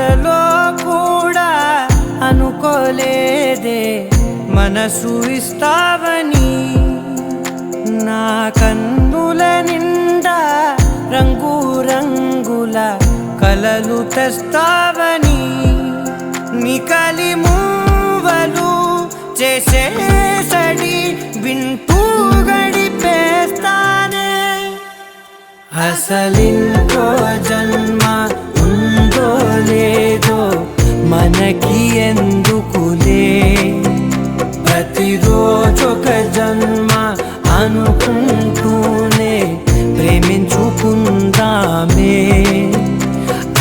కలలో కూడా అనుకోలేదే మనసు ఇస్తావని. నా కన్నుల నిండా రంగు రంగుల కలలు తెస్తావని. నికలి మూవలు చేసేసడి వింటూ గడిపేస్తానే. అసలింకో జన్మ ఉందో లేదో మనకి ఎందుకులే, ప్రతిరోజొక జన్మ అనుకుంటూనే ప్రేమించుకుందామే.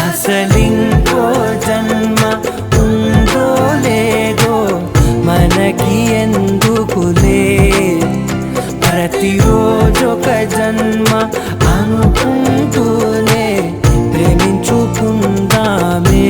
అసలింకో జన్మ ఉందో లేదో మనకి ఎందుకులే, ప్రతిరోజొక జన్మ అనుకుంటూనే ప్రేమించుకుందామే.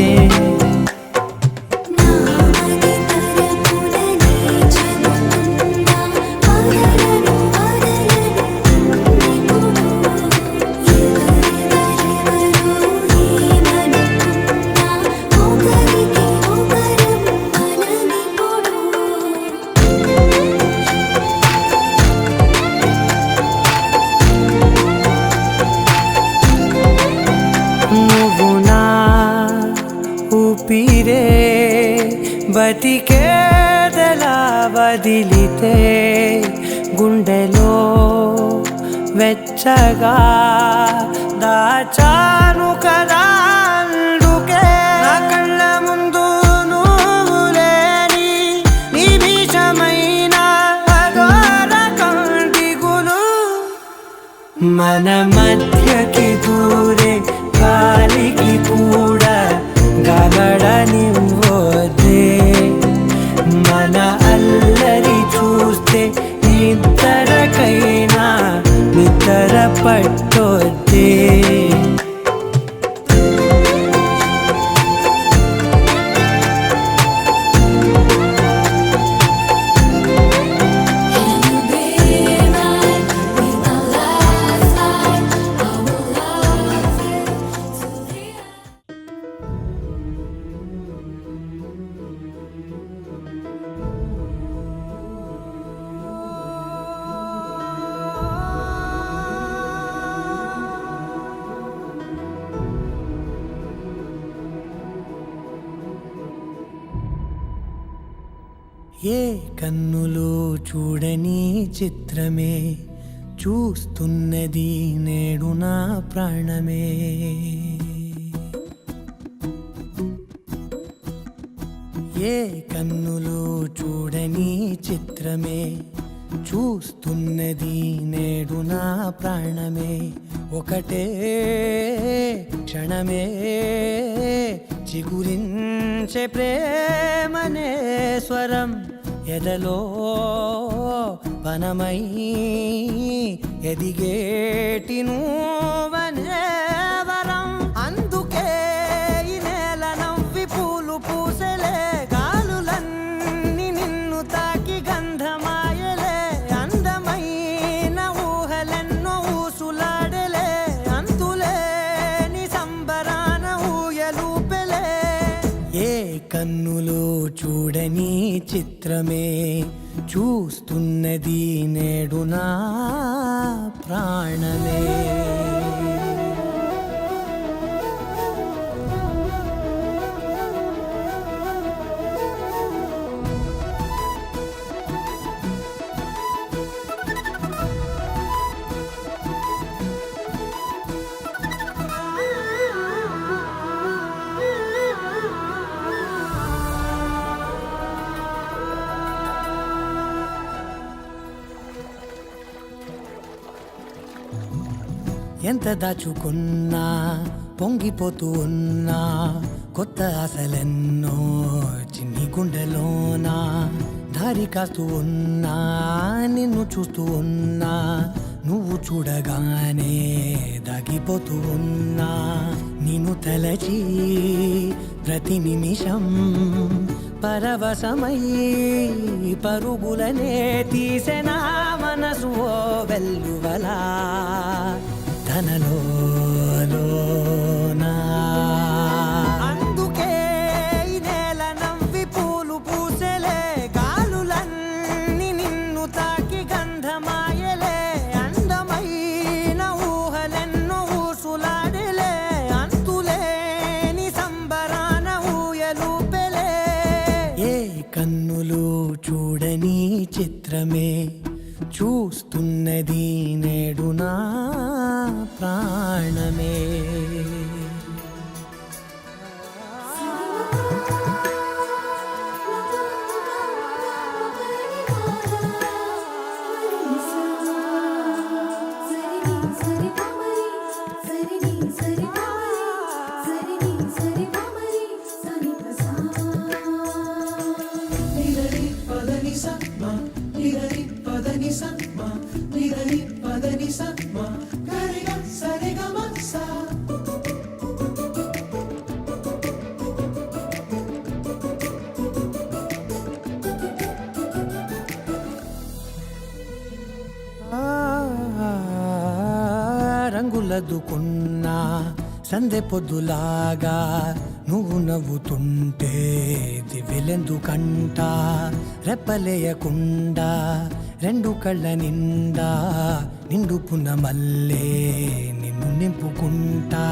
ఊపిరే బతికేదలా వదిలితే గుండెలో వెచ్చగా దాచాను కదా. అందుకే నా కళ్ళ ముందు నువ్వు లేని నిమిషమైన అఘోర కంటిగులు. మన మధ్యకి దూరే గాలికి కూడా గగడనివ్వొద్దే. మన అల్లరి చూస్తే నిద్రకైనా నిద్ర పట్టొద్దే. ఏ కన్నులు చూడని చిత్రమే చూస్తున్నది నేడు నా ప్రాణమే. ఏ కన్నులు చూడని చిత్రమే చూస్తున్నది నేడు నా ప్రాణమే. ఒకటే క్షణమే చిగురించే ప్రేమనే స్వరం ఎదలో వనమై ఎదిగేటి నువ్వనే వరం. అందుకే ఈ నేల నవ్వి పూలు పూసలే, గాలులన్నీ నిన్ను తాకి గంధమాయలే. అందమైన ఊహలెన్నో ఊసులాడలే, అంతులేని సంబరాన ఊయలూపెలే. ఏ కన్నులు చూడని చిత్రమే చూస్తున్నది నేడు నా ప్రాణమే. ఎంత దాచుకున్నా పొంగిపోతూ ఉన్నా కొత్త ఆశలెన్నో చిన్ని గుండెలోనా. దారి కాస్తూ ఉన్నా నిన్ను చూస్తూ ఉన్నా, నువ్వు చూడగానే దాగిపోతూ ఉన్నా. నిన్ను తలచి ప్రతి నిమిషం పరవశమై పరుగులనే తీసెనా మనసు ఓ వెల్లువలా తనలోనా. అందుకే కన్నులు చూడని చిత్రమే చూస్తున్నది నేడు నా ప్రాణమే. రంగులదుకున్నా సందె పొద్దులాగా నువ్వు నవ్వుతుంటే దివెలెందుకంట రెప్పలేయకుండా రెండు కళ్ళ నిండా నిండుపున్న మల్లే నిన్ను నింపుకుంటా.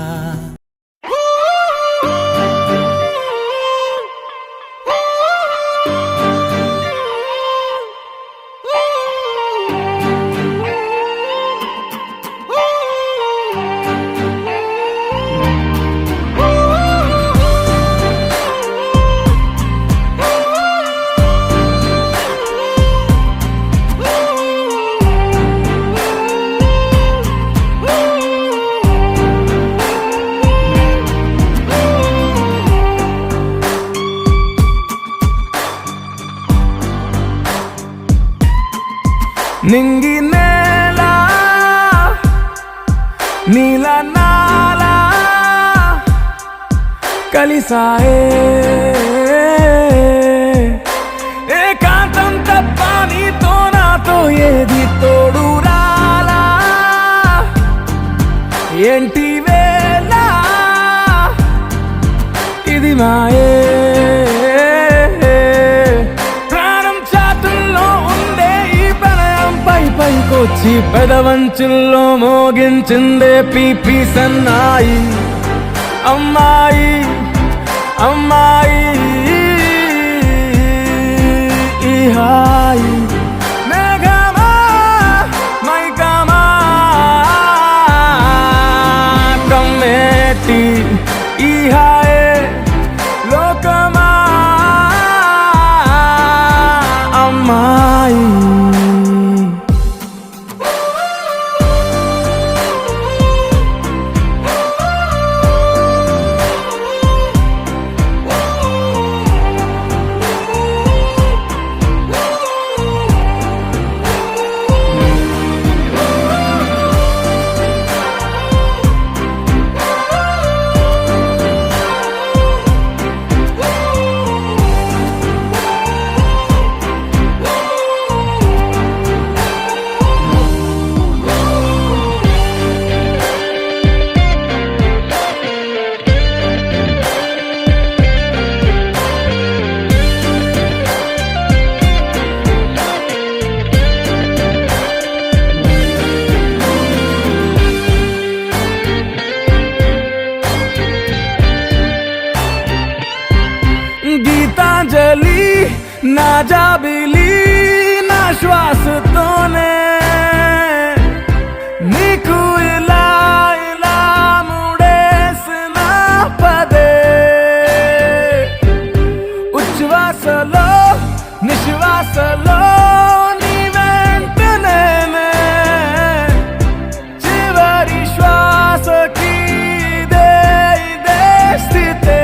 నింగి నేల నీల నాల కలిసాయే ఏకాంతం తప్ప నీతో నాతో ఏది తోడు రాలా ఏంటి వేళ ఇది మాయే పైకొచ్చి పెదవంచుల్లో మోగించిందే పీపీ సన్నాయి. అమ్మాయి అమ్మాయి ఈ హాయి మేఘమా మైకమా కమ్మేటి ఈ హాయే లోకమా అమ్మాయి. గీతాంజలి నా జాబిలి నా శ్వాసతోనే నీకు ఇలా ఇలా ముడేసిన పదే ఉచ్ఛ్వాసలో నిశ్వాసలో నీ వెంట నేనే చివరి శ్వాసకి ఇదే స్థితే.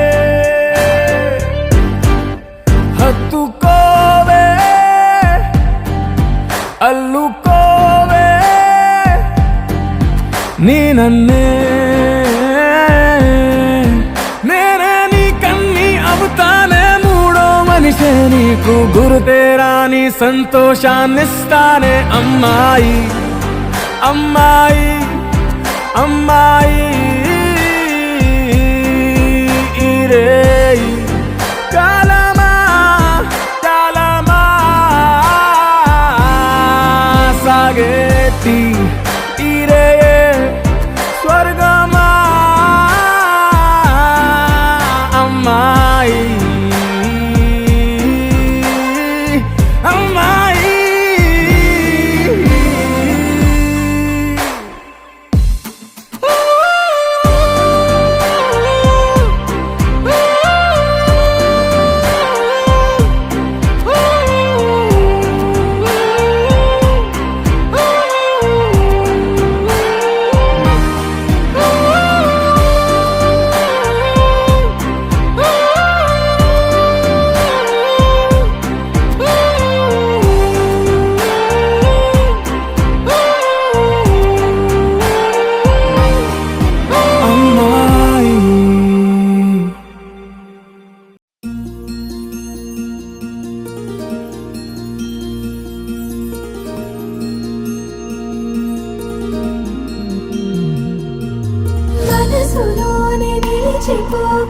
హత్తుకోవే అల్లుకోవే నీ నన్నే నేనే నీ కన్ని అవుతానే మూడో మనిషే నీకు గురుతేరాని సంతోషాన్నిస్తానే. అమ్మాయి అమ్మాయి అమ్మాయి ఇరే కాలమా కాలమా సాగేటి ఇరే స్వర్గమా అమ్మాయి.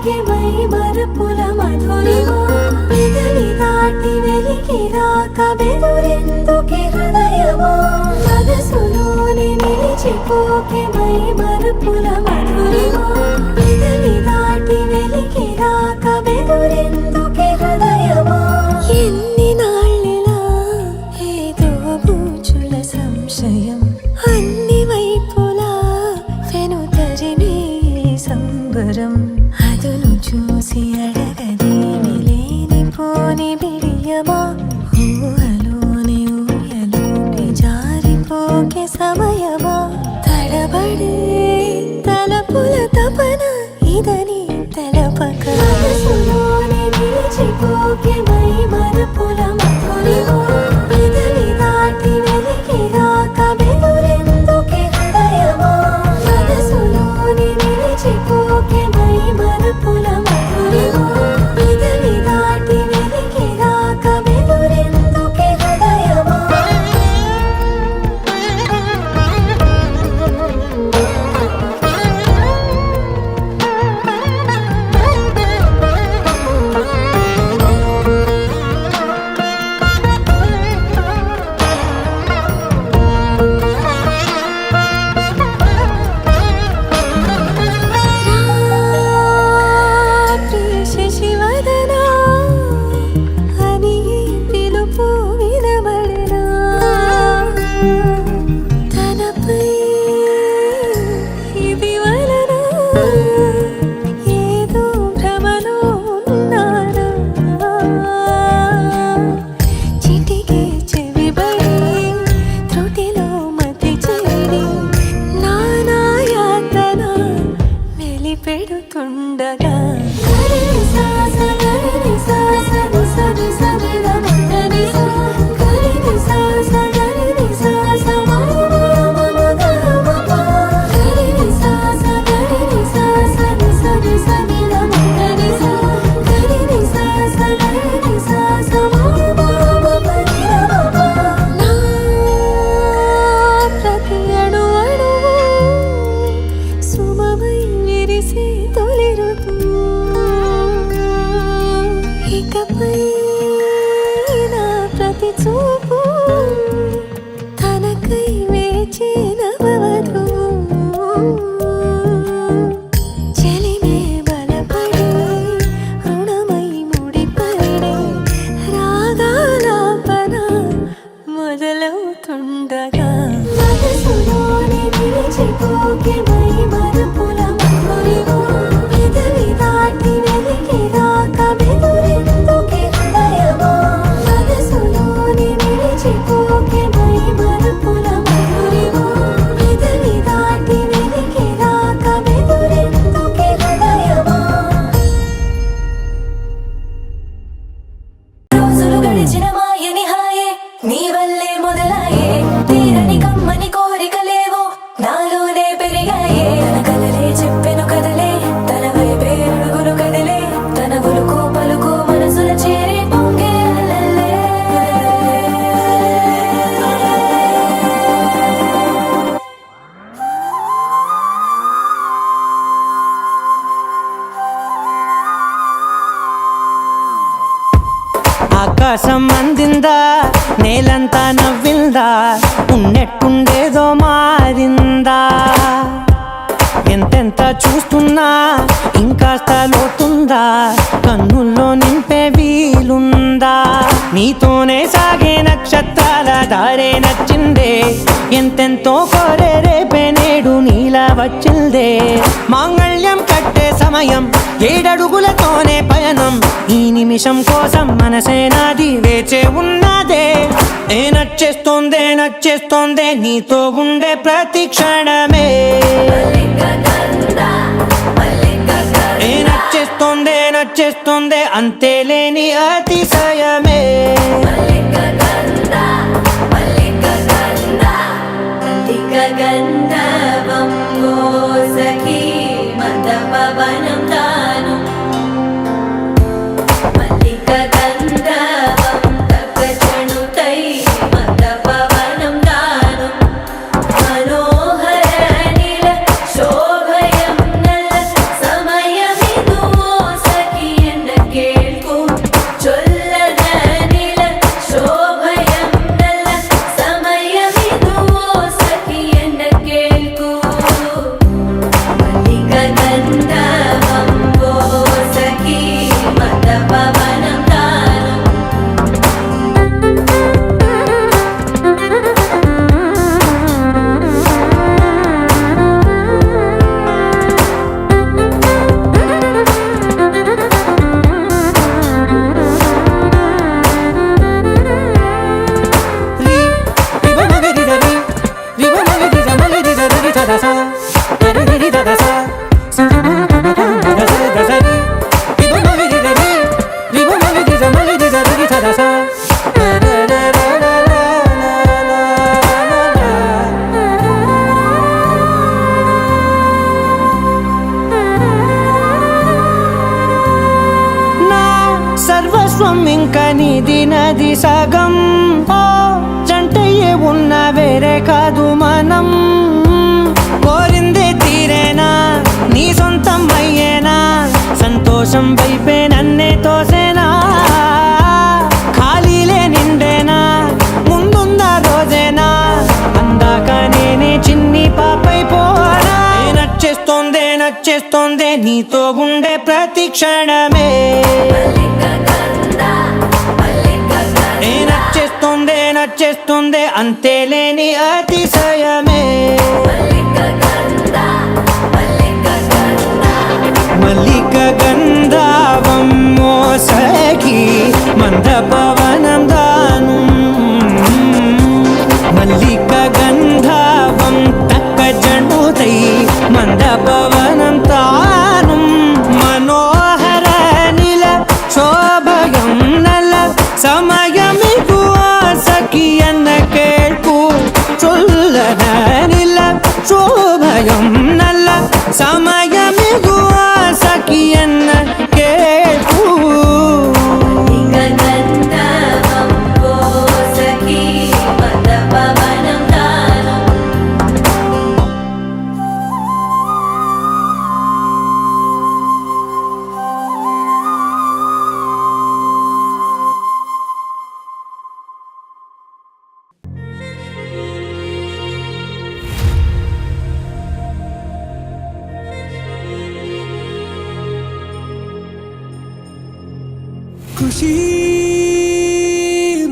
మరిచిపోకే మై మరపుల మధురిమా పెదవి దాటి వెలికి రాక బెదురెందుకే హృదయమా మనసులోనే నిలిచిపోకే మై మరపుల మధురిమా పెదవి దాటి వెలికి రాక బెదురెందుకే హృదయమా ఎన్ని నాళ్ళిలా ఏదో బూచుల సంశయం అన్ని వైపులా వెనుతరిమే సంబరం అదును చూసి అడగదేమి లేనిపోని బిడియమా ఊహలోని ఊయలోకి జారిపోకే సమయమా తడబడే తలపుల తపన ఇదని తెలపక మనసులోనే నిలిచిపోకే మై మరపుల మధురిమా పెదవి దాటి వెలికి రాక బెదురెందుకే హృదయమా మనసులోనే నిలిచిపోకే మై మరపుల మధురిమా పెదవి దాటి వెలికి రాక బెదురెందుకే హృదయమా శశివదనా అని పిలుపు వినబడనా తనపై ఇది వలన ఏదో భ్రమలో ఉన్నానా చిటికే చెవిబడి త్రుటిలో మతి చెడి నానాయాతన వెలిపెడుతుండగా ప్రతి అణు అణువు సుమమై విరిసే తొలి ఋతువు ఇకపై నా ప్రతి చూపు తనకై వేచి నవవధువు చెలిమే బలపడి రుణమై ముడిపడి రాగాలాపన మొదలవుతుండగా మనసులోనే నిలిచిపోకే మై మరపుల మధురిమా పెదవి దాటి వెలికి రాక బెదురెందుకే హృదయమా మనసులోనే నిలిచిపోకే మై మరపుల మధురిమా పెదవి దాటి వెలికి రాక బెదురెందుకే హృదయమా రోజులు గడిచిన మాయని హాయే నీ వల్లే మొదలాయే తీరని కమ్మని కోరికలేవో నాలోనే పెరిగాయే తన కలలే చెప్పెను కదలే తన వైపే అడుగులు కదిలే తన గులుకు పలుకు మనసుల చేరి పొంగే అలలే ఆకాశం అందిందా నేలంతా నవ్విందా ఉన్నట్టుండేదో మారిందా ఎంతెంత చూస్తున్నా ఇంకాస్త లోతుందా కన్నుల్లో నింపే వీలుందా నీతోనే సాగే నక్షత్రాల దారే నచ్చిందే ఎంతెంతో కోరే రేపే నేడు నీలా వచ్చిందే మాంగళ్యం కట్టే సమయం ఏడడుగులతోనే పయనం ఈ నిమిషం కోసం మనసే నాది వేచే ఉన్నదే ఏ నచ్చేస్తోందే నీతో ఉండే ప్రతి క్షణమే ఏ నచ్చేస్తోందే అంతేలేని అతిశయమే గంధవం సఖీ మద పవనం దాను మల్లిక గంధవం తగచణుతై మద పవనం దాను మనోహర నిల శోభయం నల సమయమిదువో విశ్వం ఇంకా నీది నది సగం. ఓ జంటయ్యే ఉన్న వేరే కాదు మనం. కోరిందే తీరేనా నీ సొంతం అయ్యేనా, సంతోషం వైపే నన్నే తోసేనా. ఖాళీలే నిండేనా ముందుందా రోజేనా, అందాక నేనే చిన్ని పాపై పోనా. నచ్చేస్తోందే నీతో ఉండే ప్రతి క్షణమే. నచ్చేస్తోందే అంతేలేని అతిశయమే. మల్లిక గంధావం మోసకి మంద పవనం దాను. మల్లిక గంధావం తక్క జండుతై మంద పవనం తాను. మనోహర నిల శోభయం నల సమయమిగు సఖియన్న కేൾకు చొల్లన నిల శోభయం నల్ల సమయమిగు సఖియన్న కేൾకు. ఖుషి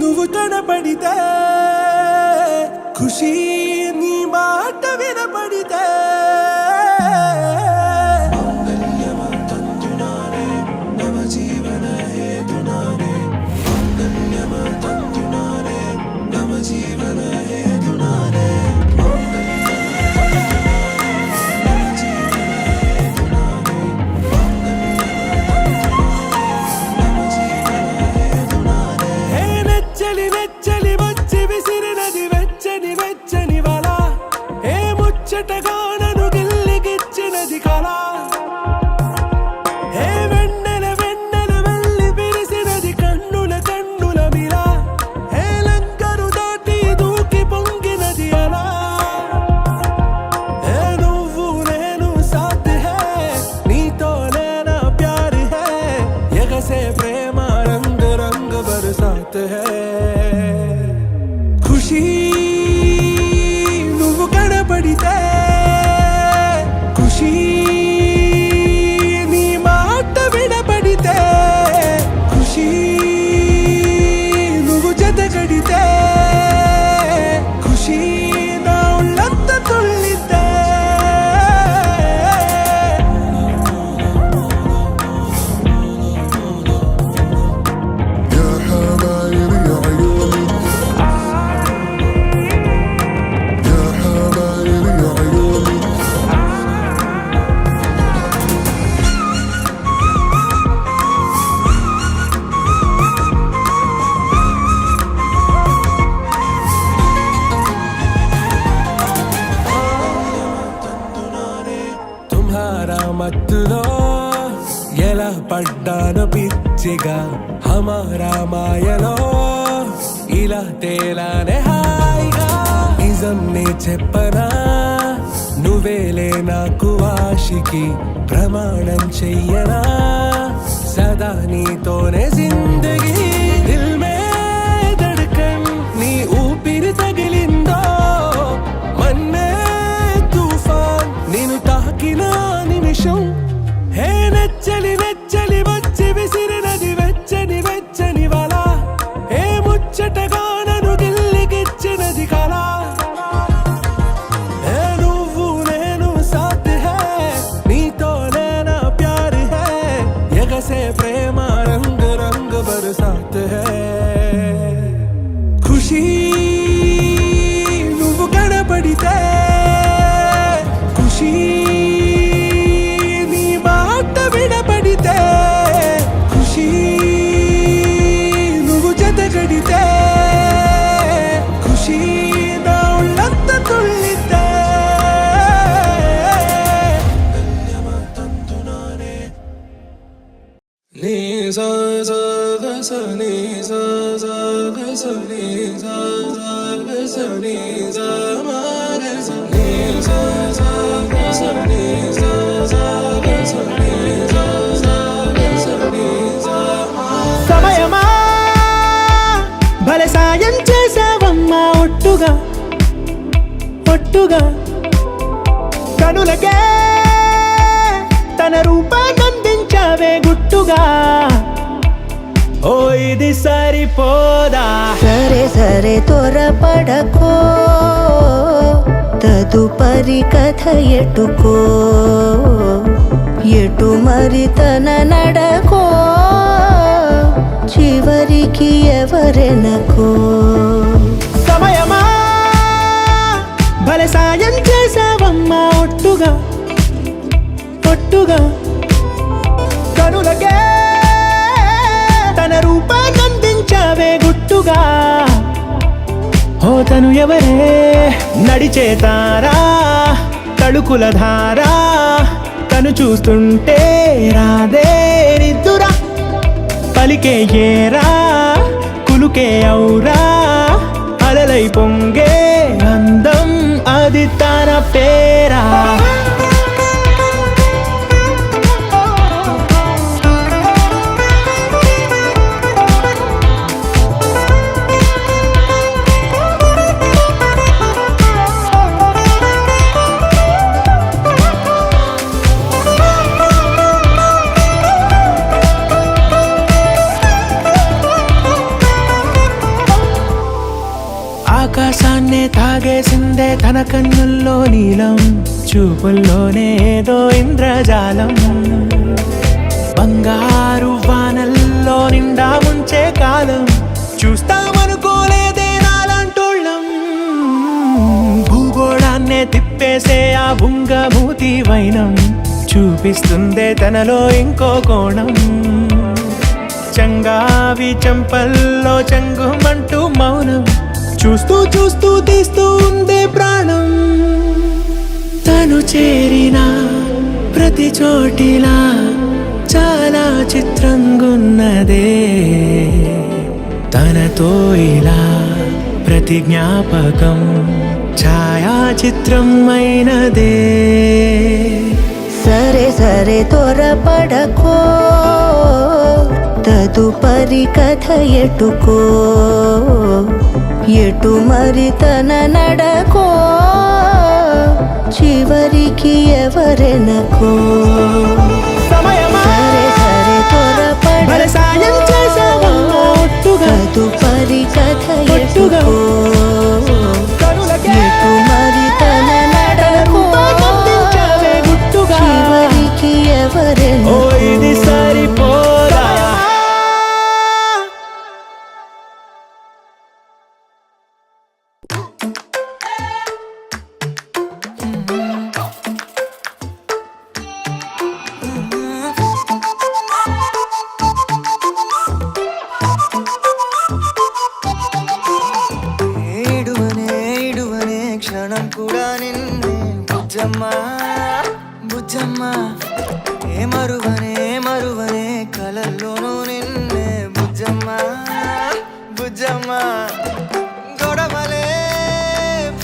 నువ్వు కనపడితే, ఖుషి నీ మాట వినపడితే, వెచ్చలి వచ్చి విసిరినది వెచ్చని వల. ఏ ముచ్చటగా నన్ను గిల్లిగిచ్చినది కళ. ఏ వెన్నెల వెళ్ళి విరిసినది కన్నుల మిల. ఏ లంకరు దాటి దూకి పొంగినది అలా. ఏ నువ్వు నేను సాథ్ హై, నీతో లేనా ప్యార్ హై. ఎగసే ప్రేమ రంగ్ రంగ్ బరసాత్ హై. ఖుషి నువ్వు కనపడితే, ఖుషి నీ మాట వినపడితే, ఖుషి నువ్వు జతగడితే, ఖుషి నా ఉళ్ళంత తుళ్ళితే. మత్తులో ఎలా పడ్డాను పిచ్చిగా, హమారా మాయలో ఇలా తేలానే హాయిగా. నిజం నే చెప్పనా నువ్వేలే నాకు ఆశికి, ప్రమాణం చెయ్యనా సదా నీతోనే జిందగీ. దిల్ మే ధడ్కన్ నీ ఊపిరి తగిలిందో, మన్నే తుఫాన్ నిన్ను తాకిన నిమిషం. హే నచ్చలి వచ్చి విసిరినది వెచ్చని వల. ఏ ముచ్చటగా నన్ను గిల్లిగిచ్చినది కళ. ఏ నువ్వు నేను సాథ్ హై, నీతో లేనా ప్యార్ హై. ఎగసే ప్రేమ రంగ్ ga sa ni sa ga sa ni sa ga sa ni sa ma ga sa ni sa ga sa ni sa ga sa ni sa ga sa ni sa సమయమా భలే సాయం చేసావమ్మా ఒట్టుగా ఒట్టుగా కనులకే తన రూపాన్నందించావే గుట్టుగా ఓ ఇది సరిపోదా సరే సరే త్వరపడకో తదుపరి కథ ఎటుకో ఎటు మరి తన నడకో చివరికి ఎవరెనకో సమయమా భలే సాయం చేసావమ్మా ఒట్టుగా ఒట్టుగా కనులకే తన రూపాన్నందించావే గుట్టుగా ఓ తను ఎవరే నడిచే తారా తళుకుల ధారా తను చూస్తుంటే రాదే నిద్దురా పలికే ఏరా కులుకే ఔరా అలలై పొంగే అందం అది తన పేరా ఆకాశాన్నే తాగేసిందే తన కన్నుల్లో నీలం చూపుల్లోనే ఏదో ఇంద్రజాలం బంగారు వానల్లో నిండా ముంచే కాలం చూస్తామనుకోలేదే నాలాంటోళ్ళం భూగోళాన్నే తిప్పేసే ఆ బుంగమూతి వైనం చూపిస్తుందే తనలో ఇంకో కోణం చంగావి చంపల్లో చంగుమంటూ మౌనం చూస్తూ చూస్తూ తీస్తూ ఉందే ప్రాణం తను చేరిన ప్రతి చోటిలా చాలా చిత్రంగున్నదే తనతో ఇలా ప్రతి జ్ఞాపకం ఛాయాచిత్రం అయినదే సరే సరే త్వరపడకో తదుపరి కథ ఎటుకో ఎటు మరి తన నడకో చివరికి ఎవరెనకో సమయమా సరే సరే భలే సాయం చేసావమ్మా ఒట్టుగా తదుపరి కథ ఒట్టుగా ఎటుకో కనులకే ఎటు మరి తన నడకో రూపాన్నందించావే గుట్టుగా చివరికి ఓ ఎవరెనకో ఇది సరిపోదా ఇడువనే క్షణం కూడా నిన్నే బుజ్జమ్మ బుజ్జమ్మ ఏ మరువనే కలల్లోనూ నిన్నే బుజ్జమ్మ బుజ్జమ్మ గొడవలే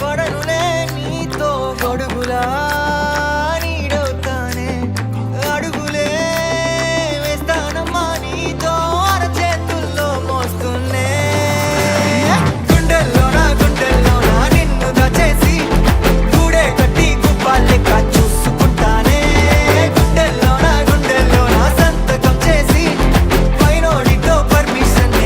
పడనులే నీతో గొడుగులా నీడవుతానే అడుగులే వేస్తానమ్మా నీతో అరచేతుల్లో మోస్తున్నే గుండెల్లోనా నిన్ను దాచేసి గూడే కట్టి గుప్పాలెక్క చూసుకుంటానే గుండెల్లోనా సంతకం చేసి పైనోడితో పర్మిషన్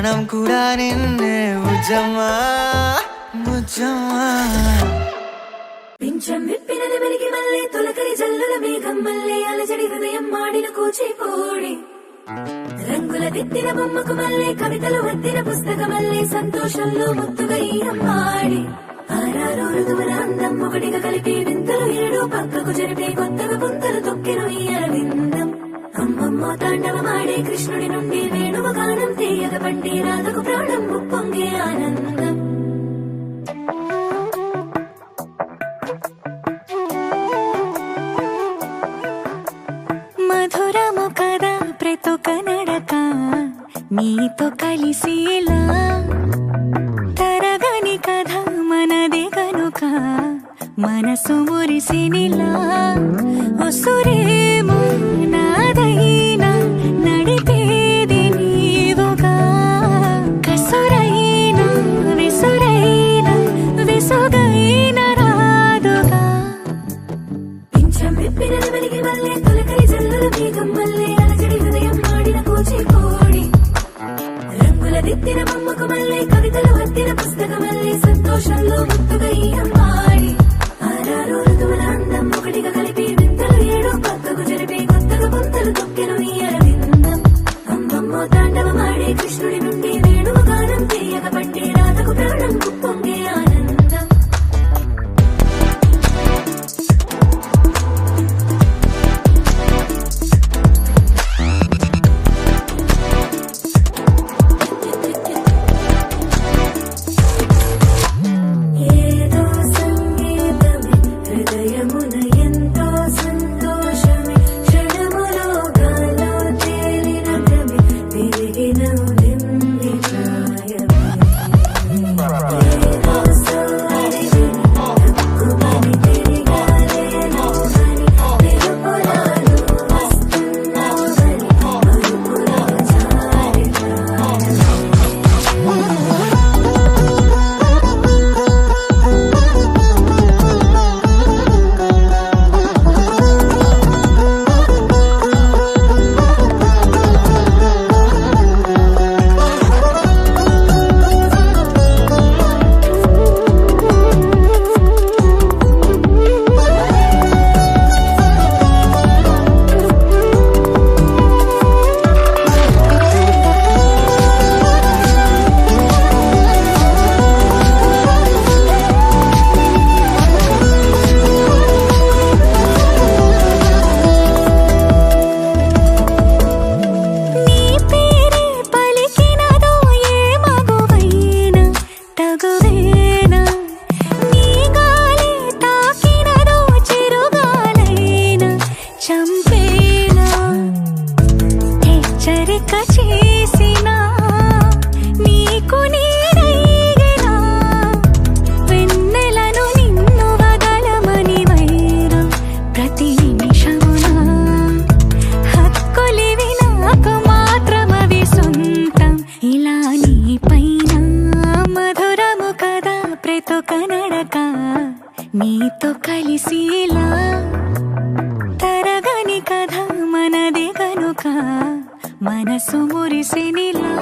ప్రాణం కూడా నిన్నే ముజమ్మా ముజమ్మా పింఛం విప్పినది వెలిగి మళ్ళీ తొలకరి జల్లుల మేఘం మళ్ళీ అలజడి హృదయం మాడిన కూచిపోడి రంగుల దిద్దిన బొమ్మకు మళ్ళీ కవితలు వద్దిన పుస్తకమల్లే సంతోషంలో ముద్దుగా ఈరమ్మాడి ఆరారు ఋతువుల అందం ఒకటిగా కలిపి వింతలు ఏడు పక్కకు జరిపే కొత్తగా పుంతలు తొక్కెను ఈ అరవిందం అమ్మమ్మో తాండవమాడే కృష్ణుడి నుండి వేణువ గానం తీయగ పండి రాధకు ప్రాణం ఉప్పొంగే ఆనందం మధురము కదా ప్రతొక నడక నీతో కలిసేలా తరగని కథ మనదే కనుక మనసు మురిసినిలా ఉసురేమో నాదైనా నడిపేది నీవుగా కసురైనా విసురైనా విసుగైన రాదుగా పింఛం విప్పినది వెలిగి మళ్ళీ తొలకరి జల్లుల మేఘం మళ్ళీ అలజడి హృదయం మాడిన కూచిపోడి రంగుల దిద్దిన బొమ్మకు మళ్ళీ కవితలు వద్దిన పుస్తకమల్లే సంతోషంలో ముద్దుగా ఈరమ్మాడి ఆరారు ఋతువుల అందం ఒకటిగా కలిపి వింతలు ఏడు పక్కకు జరిపే కొత్తగా పుంతలు తొక్కెను ఈ అరవిందం అమ్మమ్మో తాండవమాడే కృష్ణుడి నుండి వేణువ గానం తీయగ పండి రాధకు ప్రాణం ఉప్పొంగే ఆనందం ఏదో సంగీతమే హృదయమున ఎంతో సంతోషమే క్షణములో గాలో తేలిన భ్రమే తిరిగిన నింది ప్రాయమే ఏదో సోదరి తక్కువని తిరిగాలేను అని తెలుపులాను వస్తున్నావని మరుపులో జారి ప్రాయమే నీ పేరే పలికినదో ఏ మగువైనా తగువేనా నీ గాలి తాకినదో చిరుగాలైనా చంపేనా హెచ్చరిక చేసినా నీకు నీరైనా వెన్నెలను నిన్ను వదలమని వైరం ప్రతి నిమిషమునా హక్కులివి నాకు మాత్రమవి సొంతం ఇలా నీ పైన మధురము కదా ప్రతొక నడక నీతో కలిసేలా తరగని కథ మనదే కనుక మనసు మురిసినిలా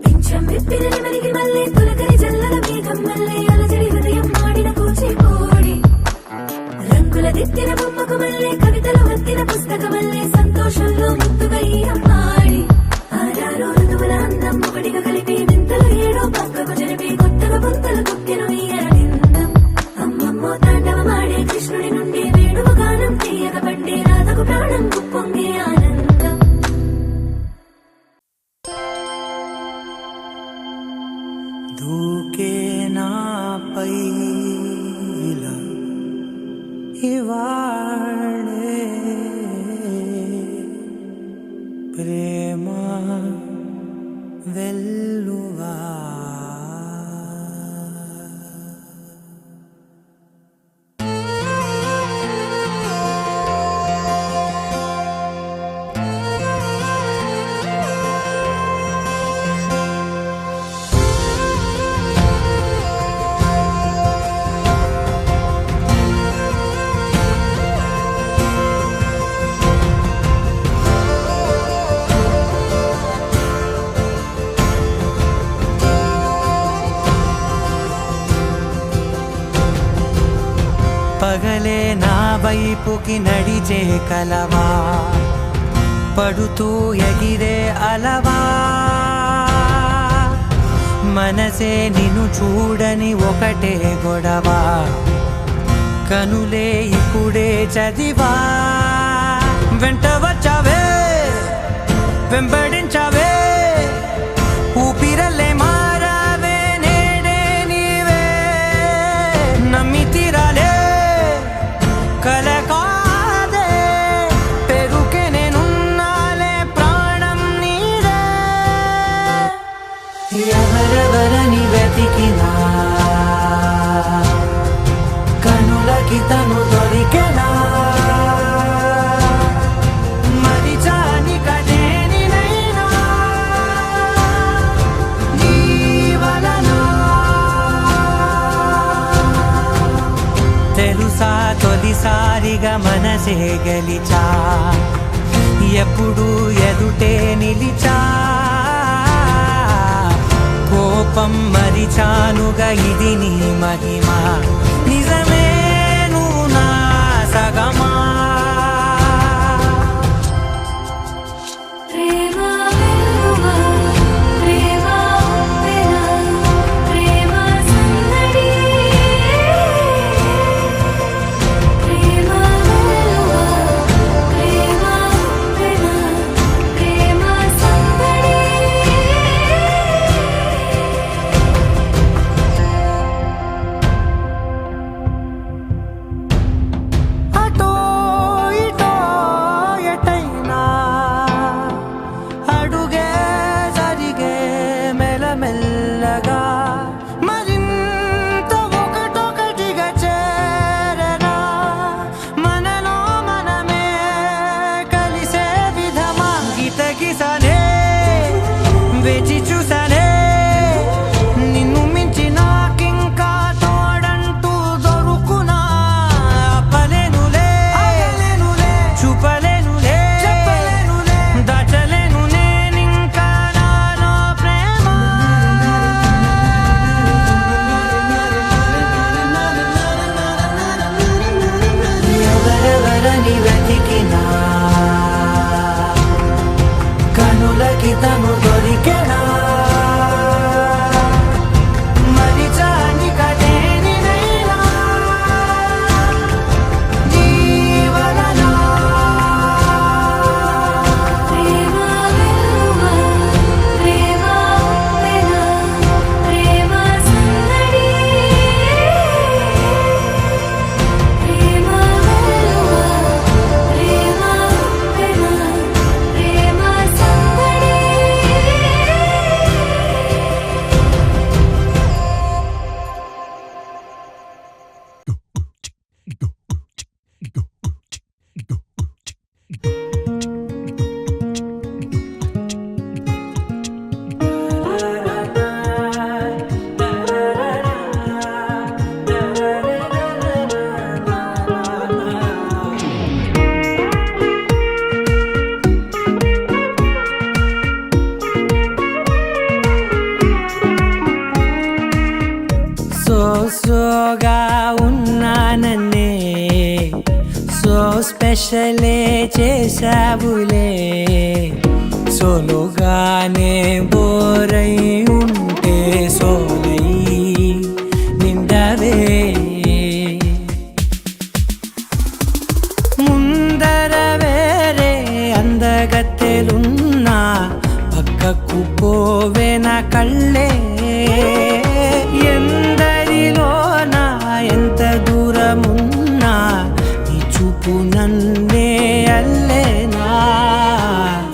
పింఛం విప్పినది వెలిగి మళ్ళీ తొలకరి జల్లుల మేఘం మళ్ళీ అలజడి హృదయం మాడిన కూచిపోడి రంగుల దిద్దిన బొమ్మకు మళ్ళీ కవితలు వద్దిన పుస్తకమల్లే సంతోషంలో ముద్దుగా ఈరమ్మాడి ఆరారు ఋతువుల అందం ఒకటిగా కలిపి వింతలు ఏడు పక్కకు జరిపి కొత్తగా పుంతలు తొక్కెను ఈ అరవిందం అమ్మమ్మో తాండవమాడే కృష్ణుడి నుండి వేణువ గానం తీయగ పండి రాధకు ప్రాణం ఉప్పొంగే ఆనందం దూకే నాపై ఇలా ఇవాళే ప్రేమ వెల్లువా పగలే నా వైపుకి నడిచే కలవా పడుతూ ఎగిరే అలవా మనసే నిన్ను చూడని ఒకటే గొడవ కనులే ఇప్పుడే చదివా వెంట వచ్చావే వెంబడించావే ఊపిరల్లే మారావే నేడే నీవే నమ్మి తీరాలే కల కాదే పెరుకే నేనున్నాలే ప్రాణం నీదే ఎవరెవరని వెతికినా కనులకి తను దొరికెనా మరిచాని కదేనినైనా నీ వలన తెలుసా తొలిసారిగా మనసే గెలిచా ఎప్పుడు ఎదుటే నిలిచా కోపం మరిచానుగా ఇది నీ మహిమ నిజమే నువ్వు నా సగమా ప్రేమ వెలువా ప్రేమ ఉప్పెన ప్రేమ సందడి ప్రేమ వెలువా ప్రేమ ఉప్పెన ప్రేమ సందడి అటో ఇటో ఎటైనా అడుగే జరిగే మెల్లమెల్లగా మరింత ఒకటొకటిగా చేరనా మనలో మనమే కలిసే విధమా గితగిసనే వేచి చూసానే నిన్ను మించి నాకింకా తోడంటూ దొరుకునా ఆపలేనులే చూపలేనులే దాచలేను నేనింకా నాలో ప్రేమ ఎవరెవరని వెతికినా కనులకి తను దొరికెనా మరిచాని కదేనినైనా నీ వలన ప్రేమ వెలువా ప్రేమ ఉప్పెన ప్రేమ సందడి ప్రేమ వెలువా ప్రేమ ఉప్పెన ప్రేమ సందడి సోగా ఉన్నానన్నే సో స్పెషలే చేసావులే సోలోగానే బోరై ఉంటే సోలై నిండవే ముందర వేరే అందగత్తెలున్నా పక్కకు పోవే నా కళ్ళే ఎందరిలోనా ఎంత దూరమున్నా నీ చూపు నన్నే అల్లేనా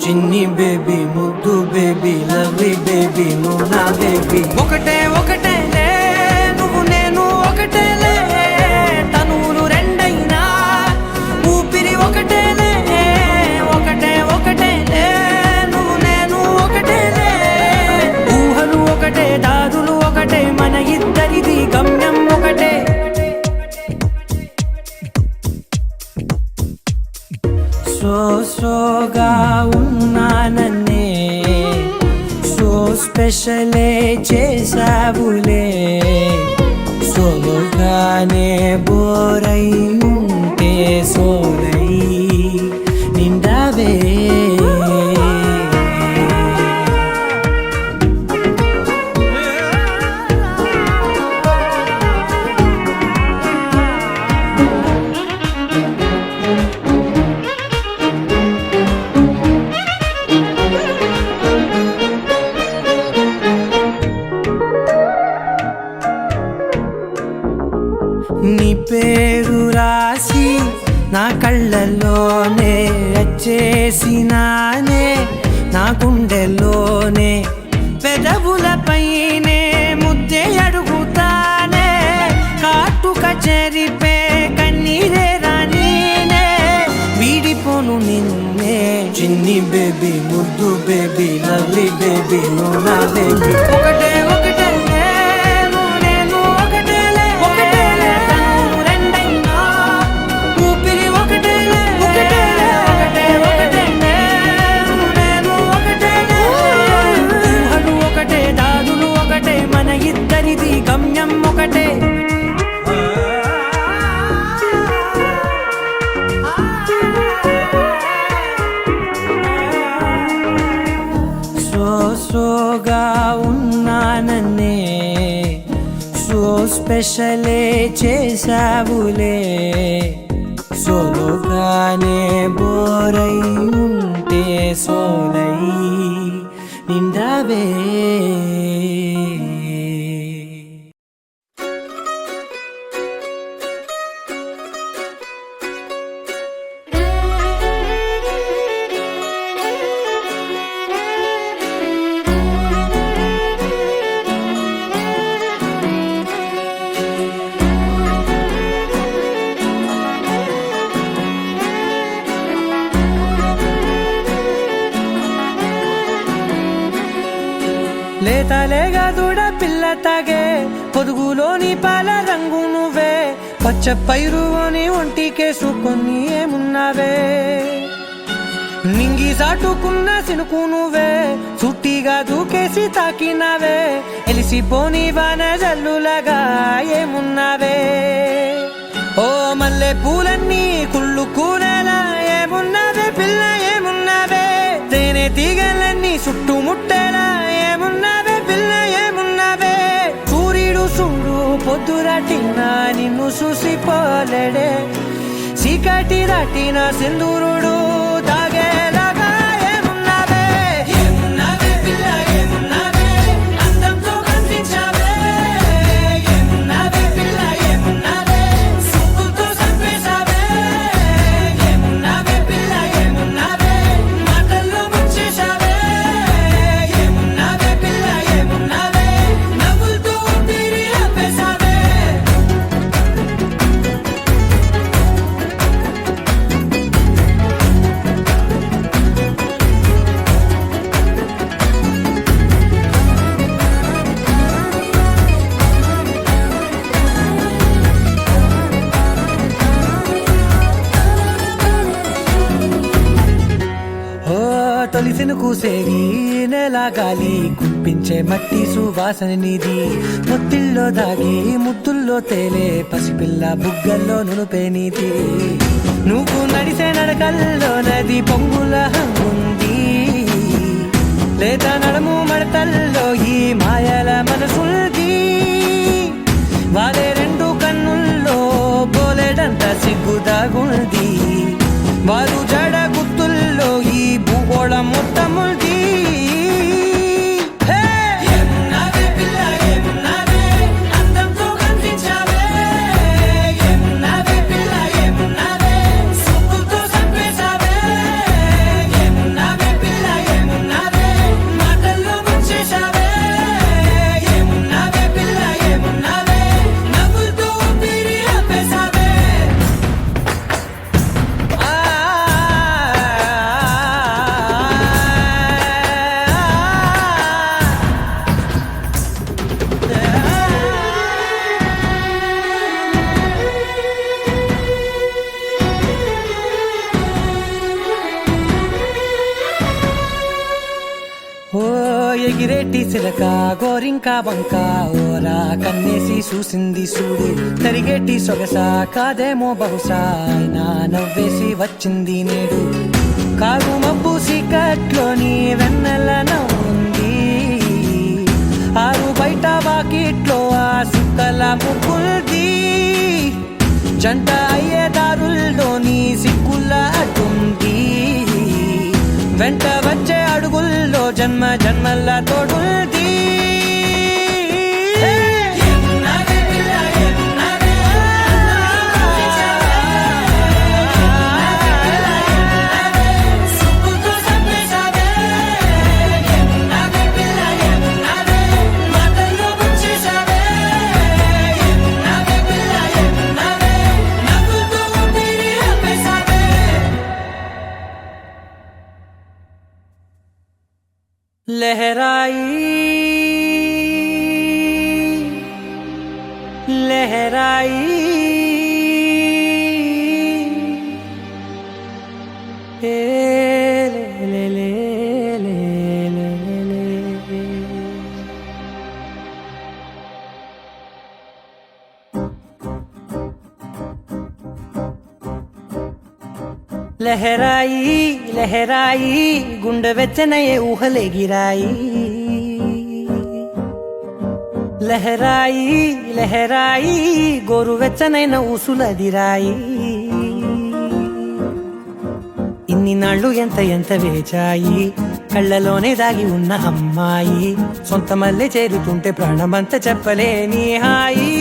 చిన్ని బేబీ ముద్దు బేబీ లవ్లీ బేబీ నువ్వు నా బేబీ ఒకటే ఒకటేలే నువ్వు నేను ఒకటేలే తనువులు రెండైనా ఊపిరి ఒకటేలే ఒకటే ఒకటేలే నువ్వు నేను ఒకటేలే ఊహలు ఒకటే దారులు ఒకటే మన ఇద్దరిది గమ్యం ఒకటే సోగా ఉన్నానన్నే సో స్పెషలే చేసావులే సోలోగానే బోరై ఉంటే సోలై నిండావే నీ పేరు రాసి నా కళ్ళల్లోనే వచ్చేసినానే నా గుండెల్లోనే పెదవులపైనే ముద్దే అడుగుతానే కాటుక చెరిపే కన్నీరే రానీనే వీడిపోను నిన్నే చిన్ని బేబీ ముద్దు బేబీ లవ్లీ బేబీ నువ్వు నా బేబీ ఒకటే ఒకటే గమ్యం ఒకటే సోగా ఉన్నానన్నే సో స్పెషలే చేసావులే సోలోగానే బోరై ఉంటే సోలై నిండావే లేతలేగా దూడ పిల్ల తాగే పొదుగులోని పాల రంగు నువ్వే పచ్చ పైరుని ఒంటికేసుకొని ఏమున్నావే నింగి సాటుకున్న సినుకు నువ్వే చుట్టిగా దూకేసి తాకినావే ఎలిసిపోని వాన జల్లులగా ఏమున్నావే ఓ మల్లె పూలన్నీ కుళ్ళు కూరలా ఏమున్నావే పిల్ల ఏమున్నావే తేనె తీగలన్నీ చుట్టుముట్టేలా ఏమున్నావే పిల్ల ఏమున్నావే సూర్యుడు చూడు పొద్దురాటిన నిన్ను చూసిపోలేడే చీకటి దాటిన సింధూరుడు తాగేలాగా ఏమున్నావే ఏమున్నావే పిల్ల ఏమున్నావే అందంతో కనిపించావే ఏమున్నావే పిల్ల ఏమున్నావే సుక్కుతో చంపేశావే ఏమున్నావే పిల్ల ఏమున్నావే మాటల్లో ముంచేశావే ఏమున్నావే పిల్ల ఏమున్నావే నవ్వులతో ఊపిరి ఆపేశావే తొలిసిన కూసేరి నెల గాలి కుప్పించే మట్టి సువాసన నీది ముత్తిల్లో దాగి ముద్దుల్లో తేలే పసిపిల్ల బుగ్గల్లో నునుపే నీది నువ్వు నడిసే నడకల్లో నది పొంగుల హంగుంది లేదా నడము మడతల్లో ఈ మాయల మనసుంది వాలే రెండు కన్నుల్లో బోలెడంత సిగ్గుదాగుంది వారు జడ గుర్తుల్లో ఈ భూగోళం మొత్తముంది ఏమున్నావే పిల్ల ఏమున్నావే అందంతో కనిపించావే ఏమున్నావే పిల్ల ఏమున్నావే సుక్కుతో చంపేశావే ఏమున్నావే పిల్ల ఏమున్నావే మాటల్లో ముంచేశావే ఏమున్నావే పిల్ల ఏమున్నావే నవ్వులతో ఊపిరి ఆపేశావే ఎగిరేటి సిలక గోరింకా వంక ఓరా కన్నేసి చూసింది చూడు తరిగేటి సొగస కాదేమో బహుశా అయినా నవ్వేసి వచ్చింది నేడు కాగు మబ్బు సీకట్లోని వెన్నెల నవ్వుంది ఆరు బయట వాకిట్లో ఆ సుక్కల ముగ్గుల్ది జంట అయ్యే దారుల్లోని సిక్కుల అడ్డుంది వెంట వచ్చే అడుగుల్లో జన్మ జన్మల తోడుంది लहराई लहराई ले ले ले ले ले ले లహరాయి లహరాయి గుండె వెచ్చనయే ఊహలే గిరాయి లహరాయి లహరాయి గోరు వెచ్చనైన ఊసులదిరాయి ఇన్ని నాళ్ళు ఎంత ఎంత వేచాయి కళ్ళలోనే దాగి ఉన్న అమ్మాయి సొంత మల్లె చేరుతుంటే ప్రాణమంత చెప్పలేని హాయి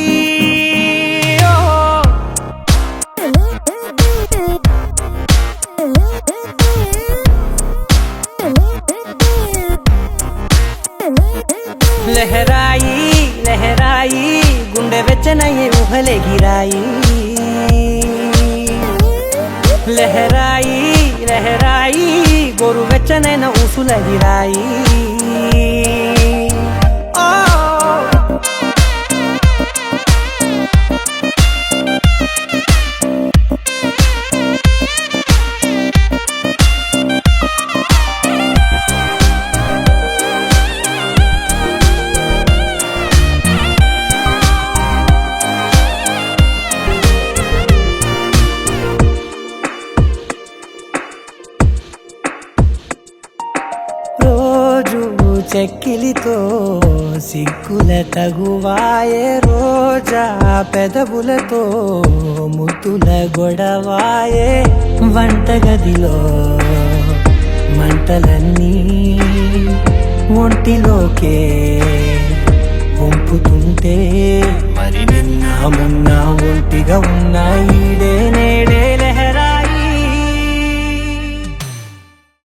లహరాయి లహరాయి గుండె వెచ్చనయ్యే ఊహలే గిరాయి లహరాయి లహరాయి గోరు వెచ్చనైన ఊసులదిరాయి చెక్కిలితో సిగ్గుల తగువాయే రోజా పెదవులతో ముద్దుల గొడవాయే వంటగదిలో మంటలన్నీ ఒంటిలోకే వంపుతుంటే మరి నిన్న మొన్న ఒంటిగా ఉన్న ఈడే